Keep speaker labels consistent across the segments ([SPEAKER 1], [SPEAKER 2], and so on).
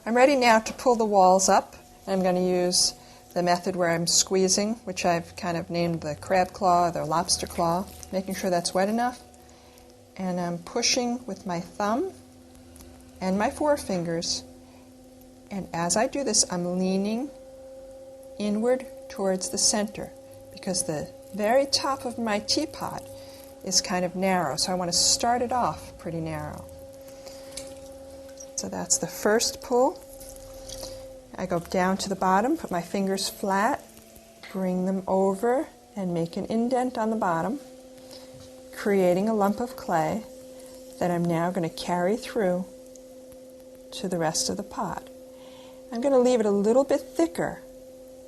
[SPEAKER 1] I'm ready now to pull the walls up. I'm going to use the method where I'm squeezing, which I've kind of named the crab claw or the lobster claw, making sure that's wet enough. And I'm pushing with my thumb and my forefingers. And as I do this, I'm leaning inward towards the center because the very top of my teapot is kind of narrow, so I want to start it off pretty narrow. So that's the first pull. I go down to the bottom, put my fingers flat, bring them over, and make an indent on the bottom, creating a lump of clay that I'm now going to carry through to the rest of the pot. I'm going to leave it a little bit thicker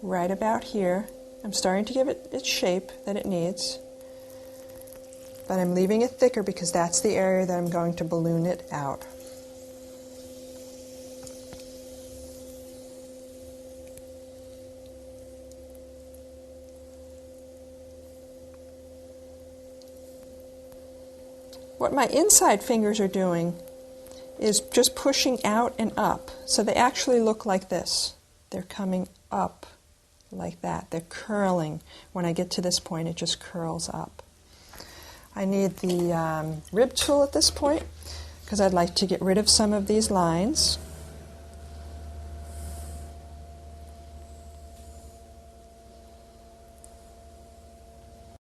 [SPEAKER 1] right about here. I'm starting to give it its shape that it needs, but I'm leaving it thicker because that's the area that I'm going to balloon it out. What my inside fingers are doing is just pushing out and up. So they actually look like this. They're coming up like that. They're curling. When I get to this point, it just curls up. I need the rib tool at this point because I'd like to get rid of some of these lines.